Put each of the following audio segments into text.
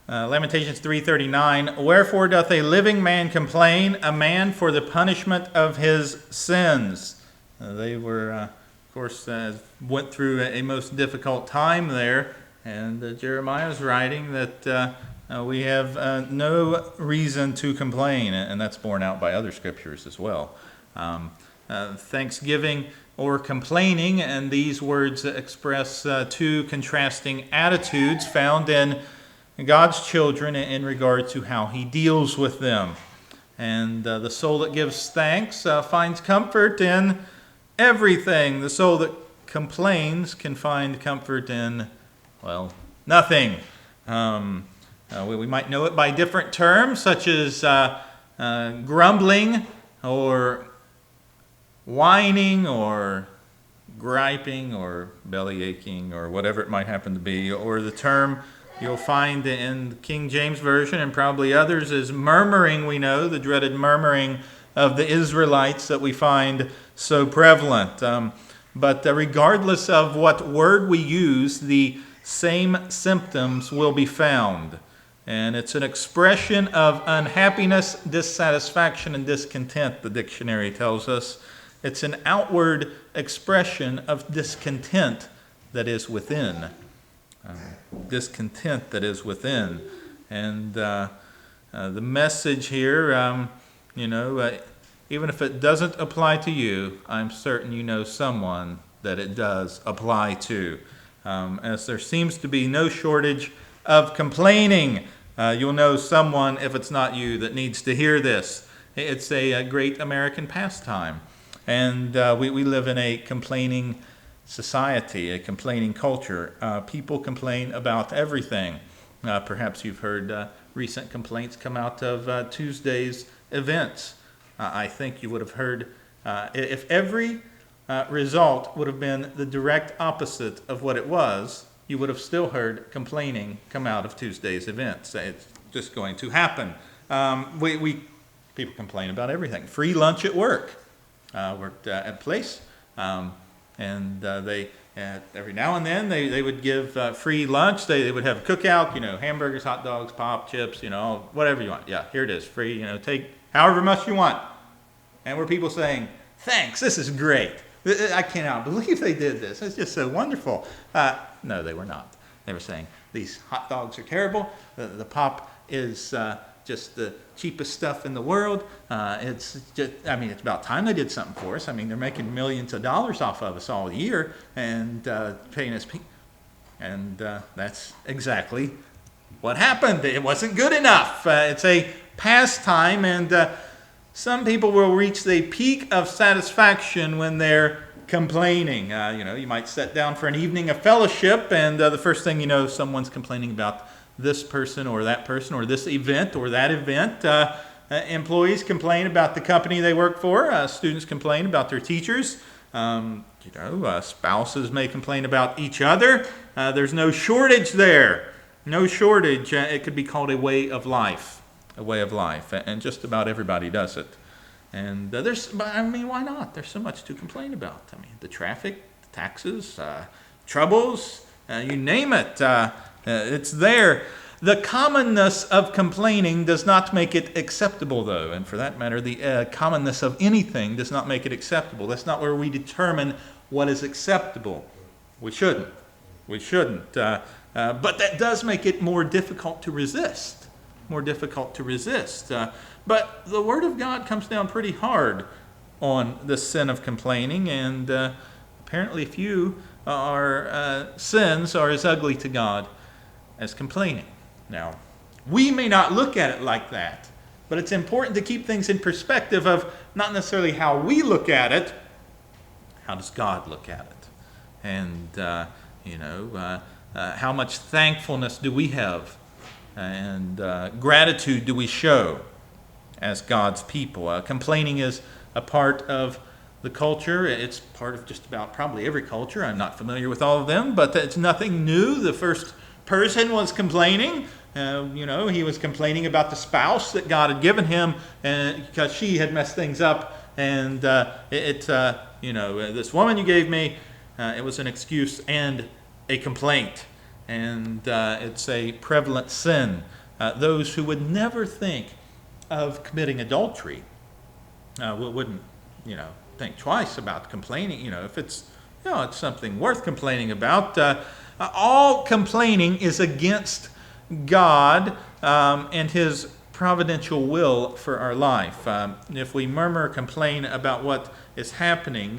Lamentations 3:39, wherefore doth a living man complain, a man for the punishment of his sins? They were, of course, went through a most difficult time there, and Jeremiah is writing that we have no reason to complain, and that's borne out by other scriptures as well. Thanksgiving or complaining, and these words express two contrasting attitudes found in God's children in regard to how he deals with them. And the soul that gives thanks finds comfort in everything. The soul that complains can find comfort in, well, nothing. We might know it by different terms, such as grumbling or whining or griping or belly aching or whatever it might happen to be, or the term you'll find in the King James Version and probably others is murmuring. We know the dreaded murmuring of the Israelites that we find so prevalent. But regardless of what word we use, the same symptoms will be found. And it's an expression of unhappiness, dissatisfaction, and discontent, the dictionary tells us. It's an outward expression of discontent that is within. Discontent that is within. And the message here, even if it doesn't apply to you, I'm certain you know someone that it does apply to. As there seems to be no shortage of complaining, you'll know someone, if it's not you, that needs to hear this. It's a great American pastime. And we live in a complaining society, a complaining culture. People complain about everything. Perhaps you've heard recent complaints come out of Tuesday's events. I think you would have heard, if every result would have been the direct opposite of what it was, you would have still heard complaining come out of Tuesday's events. It's just going to happen. People complain about everything. Free lunch at work. Worked at a place, and they every now and then they would give free lunch. They would have a cookout, hamburgers, hot dogs, pop, chips, whatever you want. Yeah, here it is, free. Take however much you want. And were people saying, "Thanks, this is great. I cannot believe they did this. It's just so wonderful." No, they were not. They were saying these hot dogs are terrible. The pop is just the cheapest stuff in the world. It's about time they did something for us. They're making millions of dollars off of us all year and paying us. And that's exactly what happened. It wasn't good enough. It's a pastime, and some people will reach the peak of satisfaction when they're complaining. You might sit down for an evening of fellowship, and the first thing you know, someone's complaining about this person or this event or that event. Employees complain about the company they work for. Students complain about their teachers. Spouses may complain about each other. There's no shortage there. No shortage. It could be called a way of life. A way of life. And just about everybody does it. And why not? There's so much to complain about. The traffic, the taxes, troubles, you name it. It's there. The commonness of complaining does not make it acceptable, though. And for that matter, the commonness of anything does not make it acceptable. That's not where we determine what is acceptable. We shouldn't. But that does make it more difficult to resist. But the Word of God comes down pretty hard on the sin of complaining, and apparently few sins are as ugly to God as complaining. Now, we may not look at it like that, but it's important to keep things in perspective of not necessarily how we look at it, how does God look at it? And, how much thankfulness do we have and gratitude do we show as God's people? Complaining is a part of the culture. It's part of just about probably every culture. I'm not familiar with all of them, but it's nothing new. The first person was complaining. He was complaining about the spouse that God had given him because she had messed things up. And this woman you gave me, it was an excuse and a complaint. and it's a prevalent sin. Those who would never think of committing adultery wouldn't, think twice about complaining. If it's, it's something worth complaining about. All complaining is against God and His providential will for our life. If we murmur or complain about what is happening,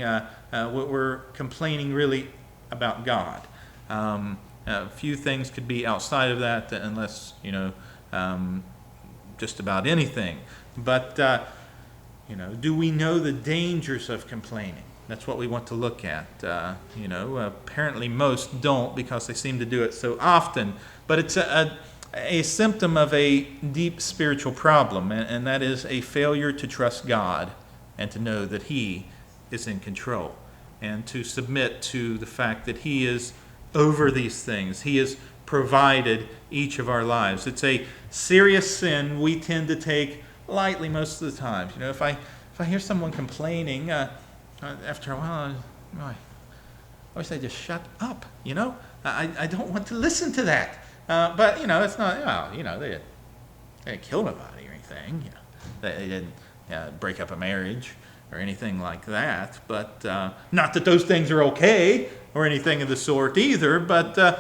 we're complaining really about God. A few things could be outside of that, unless, just about anything. But, do we know the dangers of complaining? That's what we want to look at. Apparently most don't, because they seem to do it so often. But it's a symptom of a deep spiritual problem, and that is a failure to trust God and to know that He is in control, and to submit to the fact that He is over these things. He has provided each of our lives. It's a serious sin we tend to take lightly most of the time. If I hear someone complaining, after a while, I always say, just shut up. I don't want to listen to that. But it's not. They didn't kill nobody or anything. They didn't break up a marriage or anything like that. But not that those things are okay or anything of the sort either. But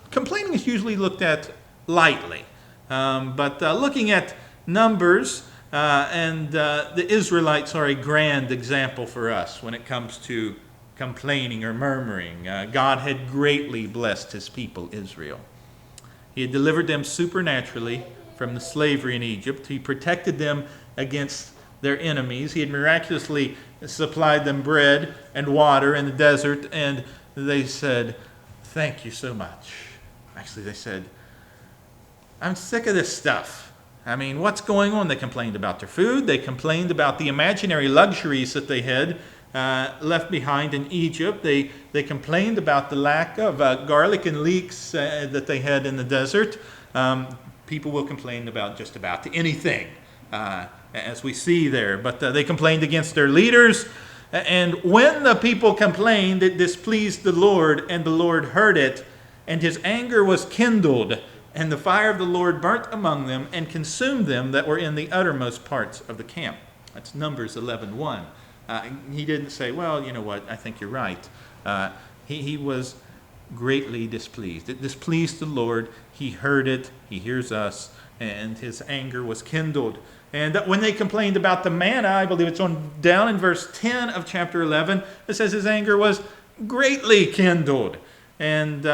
complaining is usually looked at lightly. But looking at Numbers and the Israelites are a grand example for us when it comes to complaining or murmuring. God had greatly blessed His people, Israel. He had delivered them supernaturally from the slavery in Egypt. He protected them against their enemies. He had miraculously supplied them bread and water in the desert, and they said, "Thank you so much." Actually, they said, "I'm sick of this stuff. What's going on?" They complained about their food. They complained about the imaginary luxuries that they had left behind in Egypt. They complained about the lack of garlic and leeks that they had in the desert. People will complain about just about anything, as we see there. But they complained against their leaders. And when the people complained, it displeased the Lord, and the Lord heard it, and His anger was kindled. And the fire of the Lord burnt among them and consumed them that were in the uttermost parts of the camp. That's Numbers 11:1. He didn't say, well, you know what, I think you're right. He was greatly displeased. It displeased the Lord. He heard it. He hears us. And His anger was kindled. And when they complained about the manna, I believe it's down in verse 10 of chapter 11, it says His anger was greatly kindled. And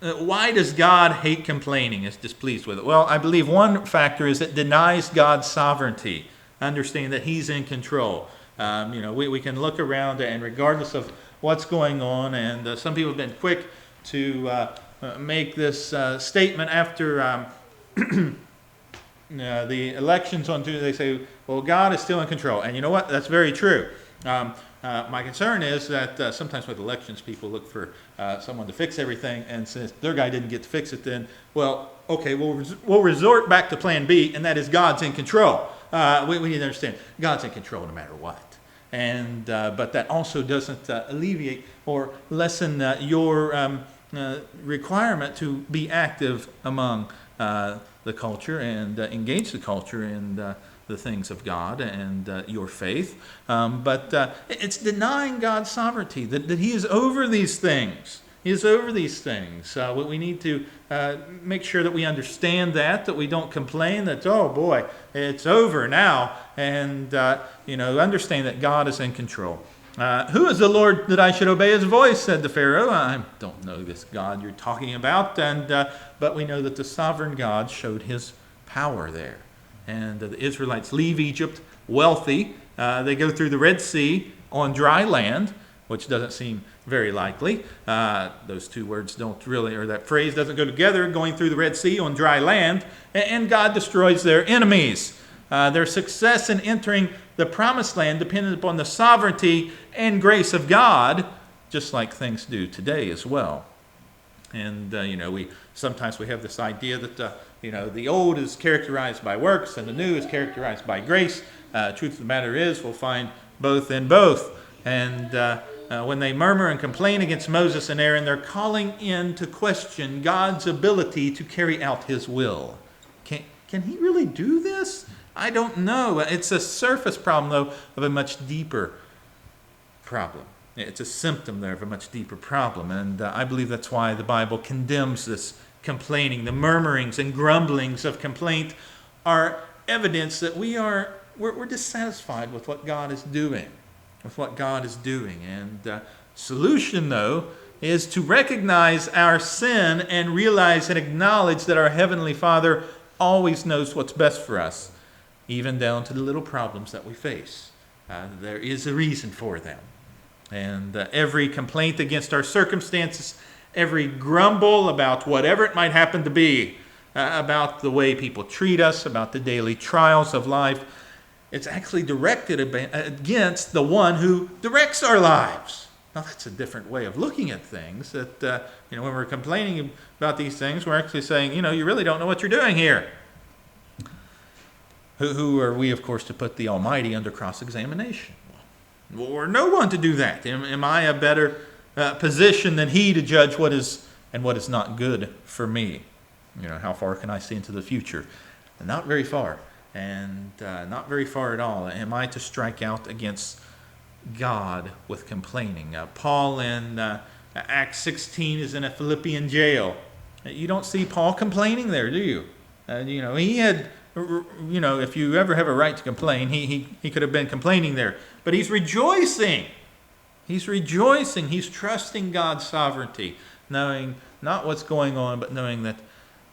why does God hate complaining, is displeased with it? Well, I believe one factor is it denies God's sovereignty, understanding that He's in control. We can look around, and regardless of what's going on, and some people have been quick to make this statement after the elections on Tuesday. They say, well, God is still in control. And you know what? That's very true. My concern is that sometimes with elections, people look for someone to fix everything, and since their guy didn't get to fix it, then, well, okay, we'll resort back to plan B, and that is God's in control. We need to understand God's in control no matter what. And but that also doesn't alleviate or lessen your requirement to be active among the culture and engage the culture in the things of God and your faith. But it's denying God's sovereignty, that He is over these things. He is over these things. We need to make sure that we understand that we don't complain that, oh boy, it's over now, and understand that God is in control. Who is the Lord that I should obey His voice, said the Pharaoh. I don't know this God you're talking about, but we know that the sovereign God showed His power there. And the Israelites leave Egypt wealthy. They go through the Red Sea on dry land, which doesn't seem very likely. Those two words don't really, or that phrase doesn't go together, going through the Red Sea on dry land, and God destroys their enemies. Their success in entering the promised land depended upon the sovereignty and grace of God, just like things do today as well. And, we sometimes have this idea that, the old is characterized by works and the new is characterized by grace. Truth of the matter is we'll find both in both. And when they murmur and complain against Moses and Aaron, they're calling in to question God's ability to carry out his will. Can he really do this? I don't know. It's a surface problem, though, of a much deeper problem. It's a symptom there of a much deeper problem. And I believe that's why the Bible condemns this complaining. The murmurings and grumblings of complaint are evidence that we're dissatisfied with what God is doing. And solution, though, is to recognize our sin and realize and acknowledge that our Heavenly Father always knows what's best for us, even down to the little problems that we face. There is a reason for them. And every complaint against our circumstances, every grumble about whatever it might happen to be, about the way people treat us, about the daily trials of life, it's actually directed against the one who directs our lives. Now, that's a different way of looking at things. That when we're complaining about these things, we're actually saying, you really don't know what you're doing here. Who are we, of course, to put the Almighty under cross-examination? Or no one to do that. Am I a better position than He to judge what is and what is not good for me? How far can I see into the future? Not very far, and not very far at all. Am I to strike out against God with complaining? Paul in Acts 16 is in a Philippian jail. You don't see Paul complaining there, do you? He had, if you ever have a right to complain, he could have been complaining there. But he's rejoicing. He's rejoicing. He's trusting God's sovereignty, knowing not what's going on, but knowing that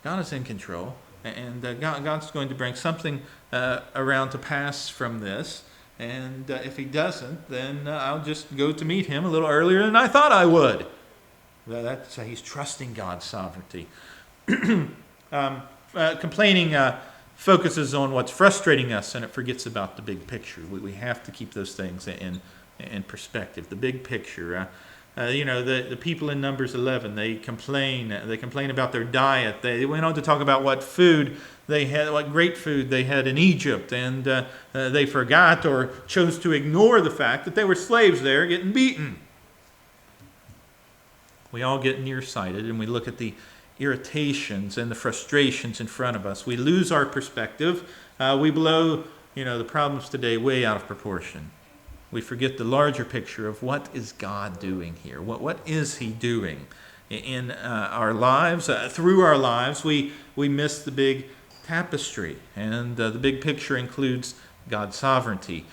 God is in control, and God's going to bring something around to pass from this. And if He doesn't, then I'll just go to meet Him a little earlier than I thought I would. That's how he's trusting God's sovereignty. Complaining focuses on what's frustrating us, and it forgets about the big picture. We have to keep those things in perspective. The big picture. The people in Numbers 11, they complain about their diet. They went on to talk about what food they had, what great food they had in Egypt, and they forgot or chose to ignore the fact that they were slaves there getting beaten. We all get nearsighted, and we look at the irritations and the frustrations in front of us. We lose our perspective. We blow, the problems today way out of proportion. We forget the larger picture of what is God doing here. What is He doing in our lives? Through our lives, we miss the big tapestry, and the big picture includes God's sovereignty.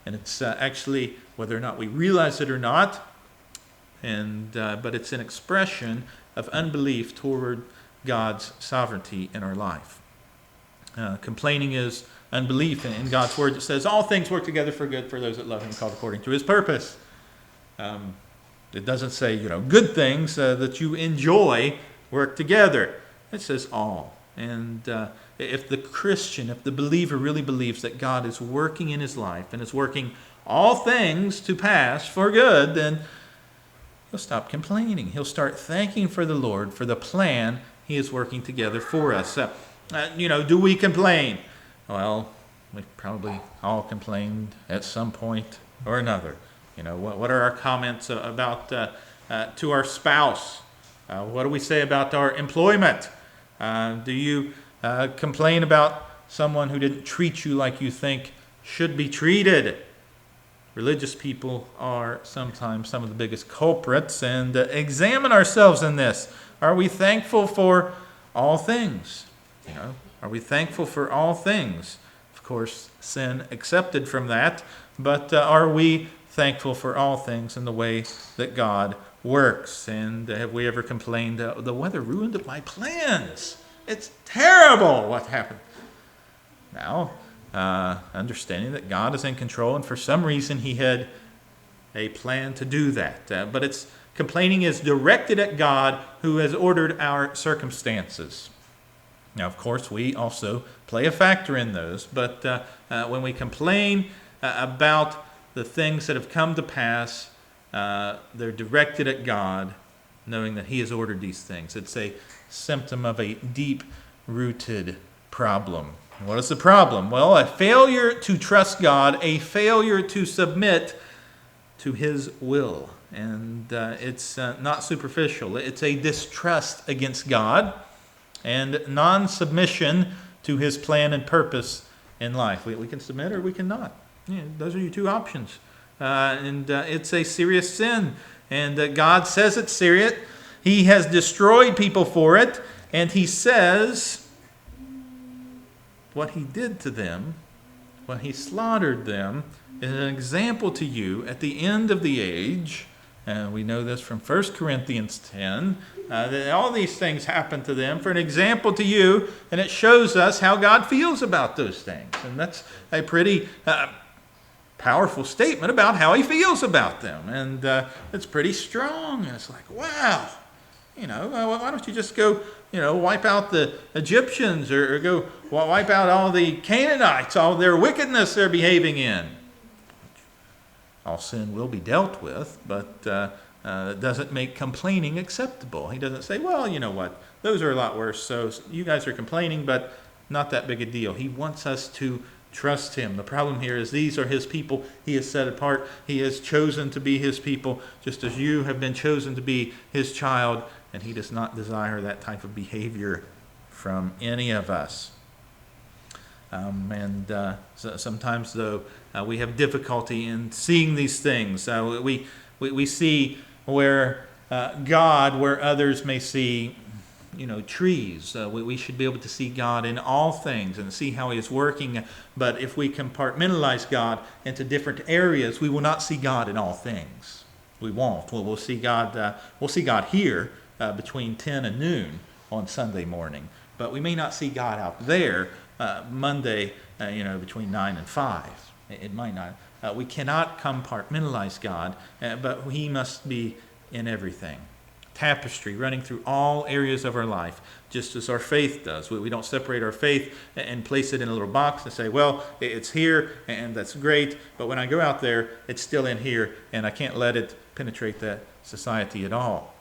And it's actually, whether or not we realize it or not, but it's an expression of unbelief toward God's sovereignty in our life. Complaining is unbelief in God's word. It says all things work together for good for those that love Him, called according to His purpose. It doesn't say, good things that you enjoy work together. It says all. And if the Christian, if the believer really believes that God is working in his life and is working all things to pass for good, then he'll stop complaining. He'll start thanking for the Lord for the plan He is working together for us. Do we complain? Well, we probably all complained at some point or another. What are our comments about to our spouse? What do we say about our employment? Do you complain about someone who didn't treat you like you think should be treated? Religious people are sometimes some of the biggest culprits, and examine ourselves in this. Are we thankful for all things? Are we thankful for all things? Of course, sin accepted from that, but are we thankful for all things in the way that God works? And have we ever complained, the weather ruined my plans? It's terrible what happened. Now, understanding that God is in control, and for some reason He had a plan to do that. But complaining is directed at God, who has ordered our circumstances. Now, of course, we also play a factor in those, but when we complain about the things that have come to pass, they're directed at God, knowing that He has ordered these things. It's a symptom of a deep-rooted problem. What is the problem? Well, a failure to trust God, a failure to submit to his will. And it's not superficial. It's a distrust against God and non-submission to his plan and purpose in life. We can submit or we cannot. Yeah, those are your two options. And it's a serious sin. And God says it's serious. He has destroyed people for it. And he says what he did to them, when he slaughtered them, is an example to you at the end of the age. We know this from 1 Corinthians 10. That all these things happen to them for an example to you, and it shows us how God feels about those things. And that's a pretty powerful statement about how he feels about them. And it's pretty strong. And it's like, wow, why don't you just go, wipe out the Egyptians or go wipe out all the Canaanites, all their wickedness they're behaving in. All sin will be dealt with, but it doesn't make complaining acceptable. He doesn't say, well, you know what, those are a lot worse, so you guys are complaining, but not that big a deal. He wants us to trust him. The problem here is these are his people. He is set apart. He has chosen to be his people, just as you have been chosen to be his child, and he does not desire that type of behavior from any of us. So sometimes, though, we have difficulty in seeing these things. We see where God, where others may see, trees. We should be able to see God in all things and see how he is working. But if we compartmentalize God into different areas, we will not see God in all things. We won't. We'll see God. We'll see God here between 10 and noon on Sunday morning, but we may not see God out there Monday, between 9 and 5. It might not. We cannot compartmentalize God, but he must be in everything. Tapestry running through all areas of our life, just as our faith does. We don't separate our faith and place it in a little box and say, well, it's here and that's great, but when I go out there, it's still in here and I can't let it penetrate that society at all.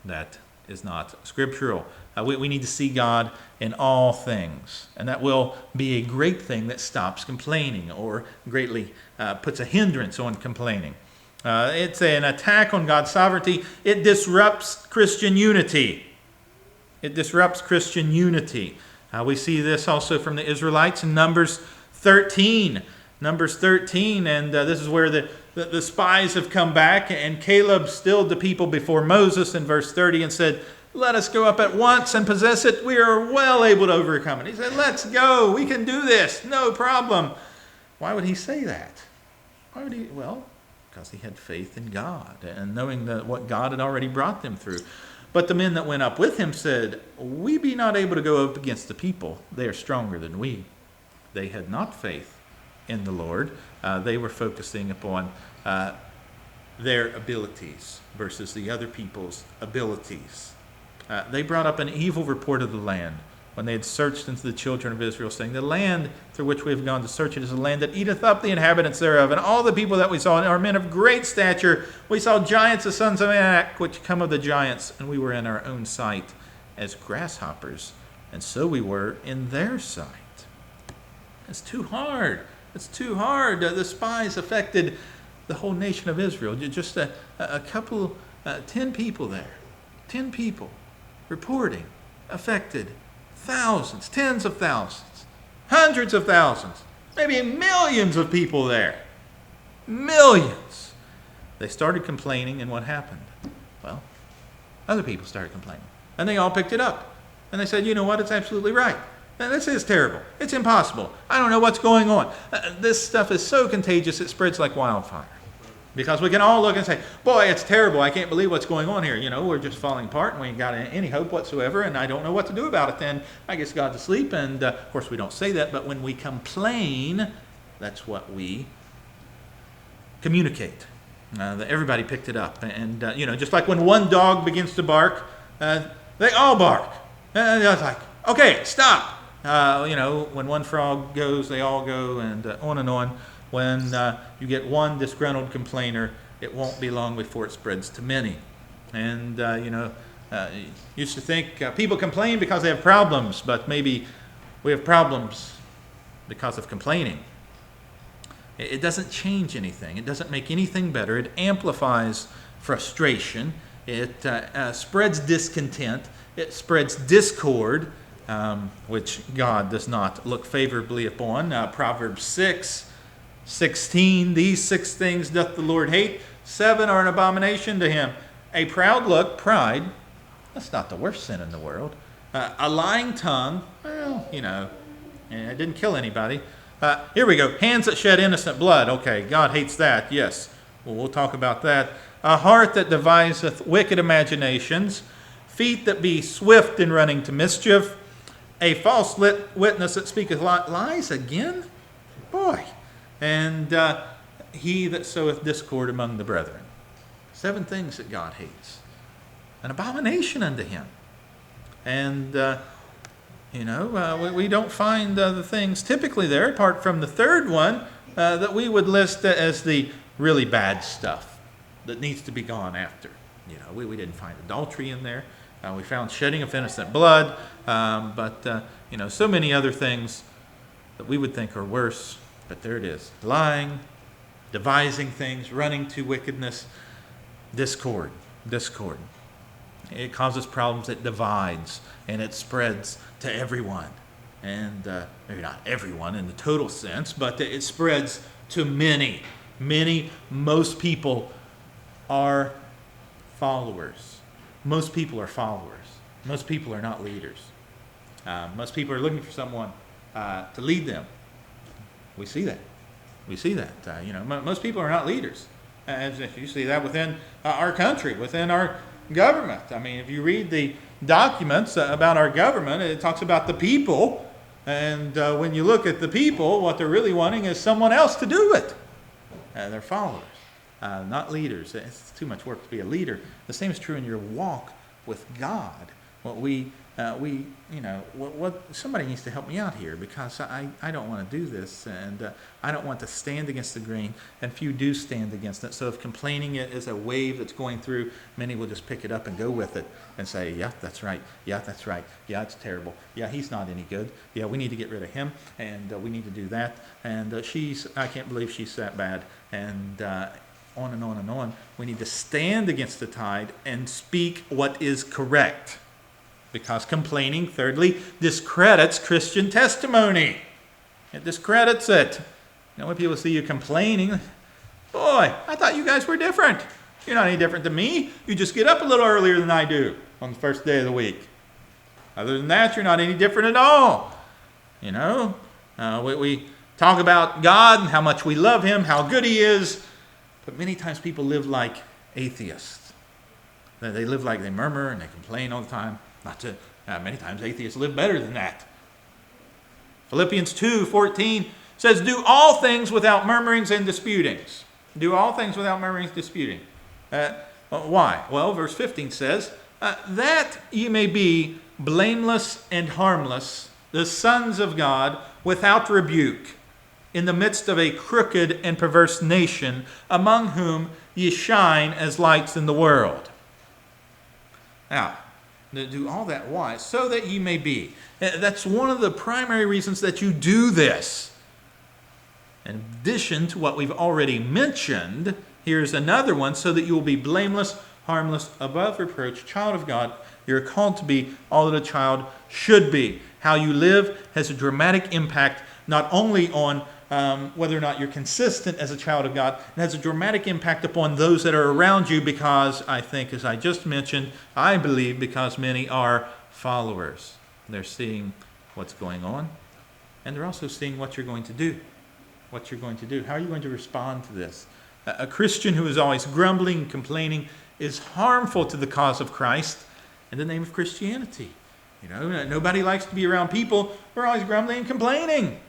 That is not scriptural. We need to see God in all things, and that will be a great thing that stops complaining or greatly puts a hindrance on complaining. It's an attack on God's sovereignty. It disrupts Christian unity. It disrupts Christian unity. We see this also from the Israelites in Numbers 13. Numbers 13, and this is where the spies have come back, and Caleb stilled the people before Moses in verse 30 and said, let us go up at once and possess it. We are well able to overcome it. He said, let's go. We can do this. No problem. Why would he say that? Why would he? Well, because he had faith in God and knowing that what God had already brought them through. But the men that went up with him said, we be not able to go up against the people. They are stronger than we. They had not faith in the Lord. They were focusing upon their abilities versus the other people's abilities. They brought up an evil report of the land when they had searched into the children of Israel, saying, the land through which we have gone to search it is a land that eateth up the inhabitants thereof. And all the people that we saw are men of great stature. We saw giants, the sons of Anak, which come of the giants, and we were in our own sight as grasshoppers, and so we were in their sight. It's too hard. It's too hard. The spies affected the whole nation of Israel. Just a couple, 10 people there. 10 people reporting affected thousands, tens of thousands, hundreds of thousands, maybe millions of people there. Millions. They started complaining, and what happened? Well, other people started complaining, and they all picked it up. And they said, you know what, it's absolutely right. This is terrible. It's impossible. I don't know what's going on. This stuff is so contagious, it spreads like wildfire. Because we can all look and say, boy, it's terrible. I can't believe what's going on here. We're just falling apart and we ain't got any hope whatsoever, and I don't know what to do about it. Then I guess God's asleep. And of course we don't say that, but when we complain, that's what we communicate. Everybody picked it up. And, just like when one dog begins to bark, they all bark. And it's like, okay, stop. When one frog goes, they all go, and on and on. When you get one disgruntled complainer, it won't be long before it spreads to many. And, used to think people complain because they have problems, but maybe we have problems because of complaining. It doesn't change anything. It doesn't make anything better. It amplifies frustration. It spreads discontent. It spreads discord, which God does not look favorably upon. Proverbs 6:16, these 6 things doth the Lord hate. 7 are an abomination to him. A proud look, pride, that's not the worst sin in the world. A lying tongue, well, it didn't kill anybody. Here we go. Hands that shed innocent blood. Okay, God hates that. Yes. Well, we'll talk about that. A heart that deviseth wicked imaginations. Feet that be swift in running to mischief. A false witness that speaketh lies again. Boy. And he that soweth discord among the brethren. 7 things that God hates. An abomination unto him. And we don't find the things typically there, apart from the third one, that we would list as the really bad stuff that needs to be gone after. We didn't find adultery in there. We found shedding of innocent blood, but so many other things that we would think are worse. But there it is. Lying, devising things, running to wickedness, discord. It causes problems. It divides, and it spreads to everyone. And maybe not everyone in the total sense, but it spreads to many. Most people are followers. Most people are not leaders. Most people are looking for someone to lead them. We see that. Most people are not leaders. As you see that within our country, within our government. I mean, if you read the documents about our government, it talks about the people. And when you look at the people, what they're really wanting is someone else to do it. They're followers, not leaders. It's too much work to be a leader. The same is true in your walk with God. Somebody needs to help me out here, because I don't want to do this, and I don't want to stand against the grain, and few do stand against it. So if complaining is a wave that's going through, many will just pick it up and go with it and say, yeah, that's right. Yeah, that's right. Yeah, it's terrible. Yeah, he's not any good. Yeah, we need to get rid of him, and we need to do that. And I can't believe she's that bad. And on and on and on. We need to stand against the tide and speak what is correct. Because complaining, thirdly, discredits Christian testimony. It discredits it. When people see you complaining, boy, I thought you guys were different. You're not any different than me. You just get up a little earlier than I do on the first day of the week. Other than that, you're not any different at all. We talk about God and how much we love him, how good he is. But many times people live like atheists. They live like they murmur and they complain all the time. Many times atheists live better than that. Philippians 2:14 says, do all things without murmurings and disputings. Do all things without murmurings and disputing. Why? Well, verse 15 says, that ye may be blameless and harmless, the sons of God, without rebuke, in the midst of a crooked and perverse nation, among whom ye shine as lights in the world. Now, to do all that. Why? So that ye may be. That's one of the primary reasons that you do this. In addition to what we've already mentioned, here's another one, so that you will be blameless, harmless, above reproach, child of God. You're called to be all that a child should be. How you live has a dramatic impact, not only on whether or not you're consistent as a child of God, it has a dramatic impact upon those that are around you, because I think, as I just mentioned, I believe because many are followers. They're seeing what's going on, and they're also seeing what you're going to do. What you're going to do. How are you going to respond to this? A Christian who is always grumbling and complaining is harmful to the cause of Christ in the name of Christianity. Nobody likes to be around people who are always grumbling and complaining.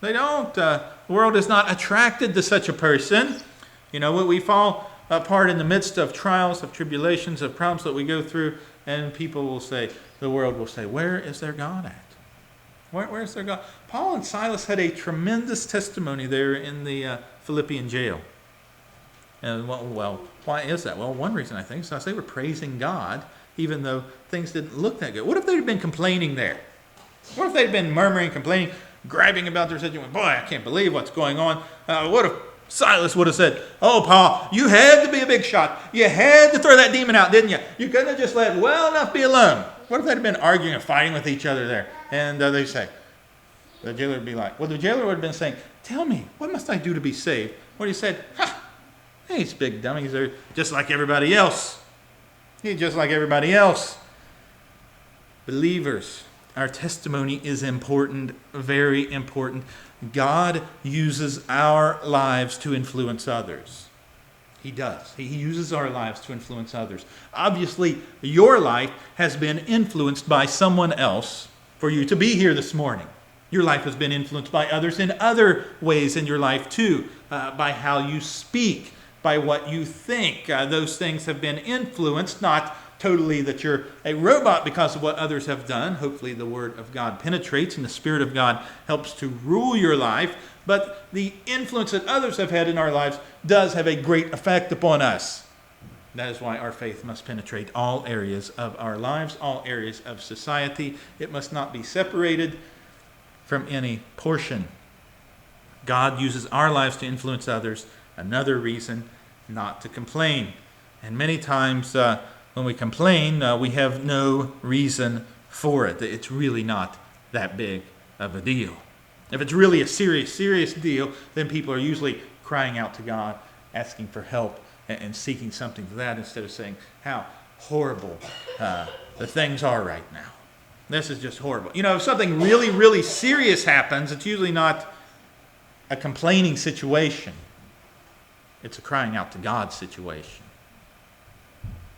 They don't. The world is not attracted to such a person. We fall apart in the midst of trials, of tribulations, of problems that we go through, and the world will say, where is their God at? Where's their God? Paul and Silas had a tremendous testimony there in the Philippian jail. And why is that? Well, one reason I think is because they were praising God, even though things didn't look that good. What if they'd been complaining there? What if they'd been murmuring, complaining? griping about their situation. Boy, I can't believe what's going on. What if Silas would have said, oh, Paul, you had to be a big shot. You had to throw that demon out, didn't you? You couldn't have just let well enough be alone. What if they'd have been arguing and fighting with each other there? And they say, the jailer would be like, well, the jailer would have been saying, tell me, what must I do to be saved? What he said, he's big dummies. They're just like everybody else. He's just like everybody else. Believers, our testimony is important, very important. God uses our lives to influence others. He does. He uses our lives to influence others. Obviously, your life has been influenced by someone else for you to be here this morning. Your life has been influenced by others in other ways in your life too, by how you speak, by what you think. Those things have been influenced, not totally that you're a robot because of what others have done. Hopefully the Word of God penetrates and the Spirit of God helps to rule your life. But the influence that others have had in our lives does have a great effect upon us. That is why our faith must penetrate all areas of our lives, all areas of society. It must not be separated from any portion. God uses our lives to influence others. Another reason not to complain. And many times when we complain, we have no reason for it. It's really not that big of a deal. If it's really a serious deal, then people are usually crying out to God, asking for help, and seeking something for that instead of saying how horrible the things are right now. This is just horrible. If something really serious happens, it's usually not a complaining situation. It's a crying out to God situation.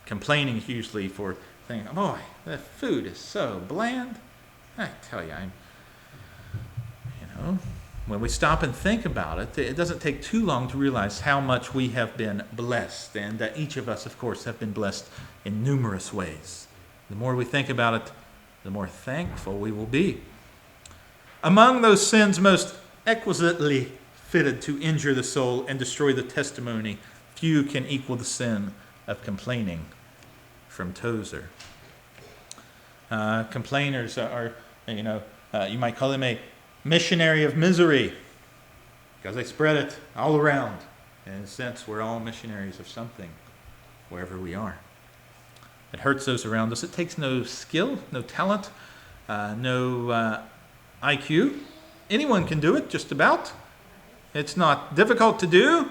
Complaining is usually for thinking, boy, the food is so bland. I tell you, when we stop and think about it, it doesn't take too long to realize how much we have been blessed. And each of us, of course, have been blessed in numerous ways. The more we think about it, the more thankful we will be. Among those sins most exquisitely fitted to injure the soul and destroy the testimony, few can equal the sin of complaining. From Tozer. Complainers are, you might call them a missionary of misery because they spread it all around. In a sense, we're all missionaries of something, wherever we are. It hurts those around us. It takes no skill, no talent, no IQ. Anyone can do it, just about. It's not difficult to do,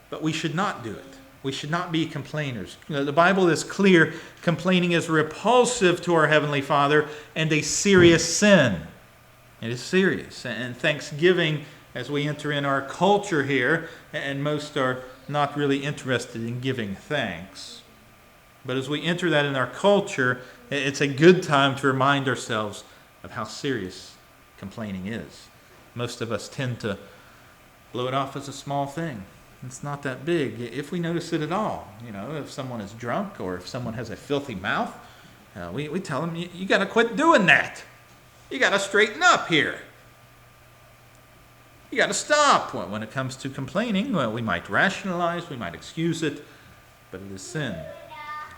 but we should not do it. We should not be complainers. The Bible is clear. Complaining is repulsive to our Heavenly Father and a serious sin. It is serious. And thanksgiving, as we enter in our culture here, and most are not really interested in giving thanks. But as we enter that in our culture, it's a good time to remind ourselves of how serious complaining is. Most of us tend to blow it off as a small thing. It's not that big if we notice it at all. If someone is drunk or if someone has a filthy mouth, we tell them, you got to quit doing that. You got to straighten up here. You got to stop. When it comes to complaining, we might rationalize, we might excuse it, but it is sin.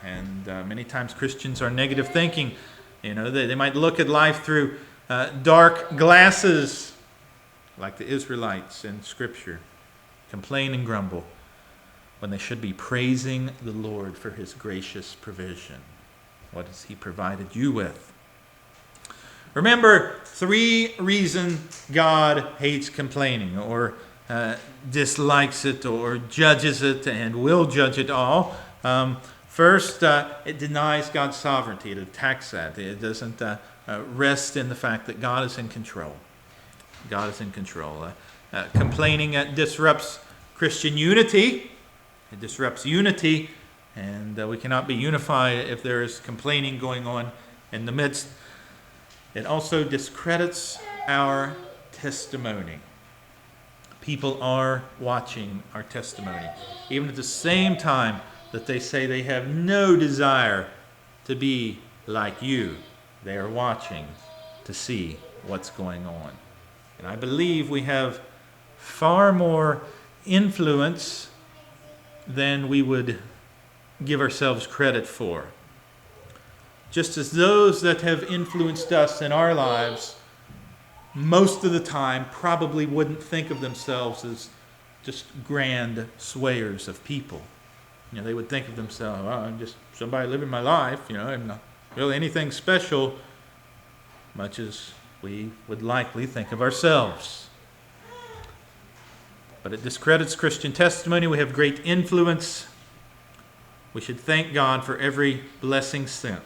And many times Christians are negative thinking. They might look at life through dark glasses, like the Israelites in Scripture. Complain and grumble when they should be praising the Lord for His gracious provision. What has He provided you with? Remember 3 reasons God hates complaining or dislikes it or judges it and will judge it all. First, it denies God's sovereignty. It attacks that. It doesn't rest in the fact that God is in control. God is in control. Complaining disrupts Christian unity. It disrupts unity, and we cannot be unified if there is complaining going on in the midst. It also discredits our testimony. People are watching our testimony, even at the same time that they say they have no desire to be like you. They are watching to see what's going on. And I believe we have far more influence than we would give ourselves credit for. Just as those that have influenced us in our lives most of the time probably wouldn't think of themselves as just grand swayers of people. They would think of themselves, oh, I'm just somebody living my life, I'm not really anything special, much as we would likely think of ourselves. But it discredits Christian testimony. We have great influence. We should thank God for every blessing sent.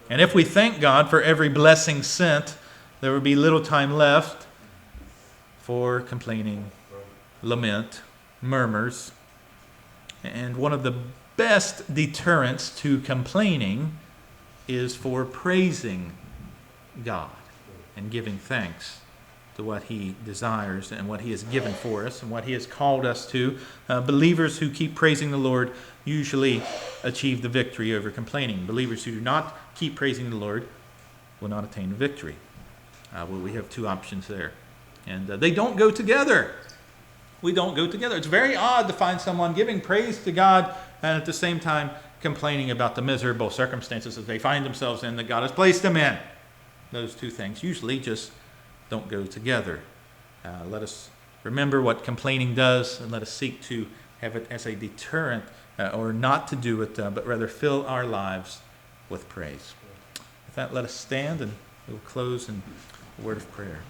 And if we thank God for every blessing sent, there will be little time left for complaining, lament, murmurs. And one of the best deterrents to complaining is for praising God and giving thanks to what He desires and what He has given for us and what He has called us to. Believers who keep praising the Lord usually achieve the victory over complaining. Believers who do not keep praising the Lord will not attain the victory. Well, we have two options there. And they don't go together. We don't go together. It's very odd to find someone giving praise to God and at the same time complaining about the miserable circumstances that they find themselves in that God has placed them in. Those two things usually just don't go together. Let us remember what complaining does, and let us seek to have it as a deterrent, or not to do it, but rather fill our lives with praise. With that, let us stand, and we'll close in a word of prayer.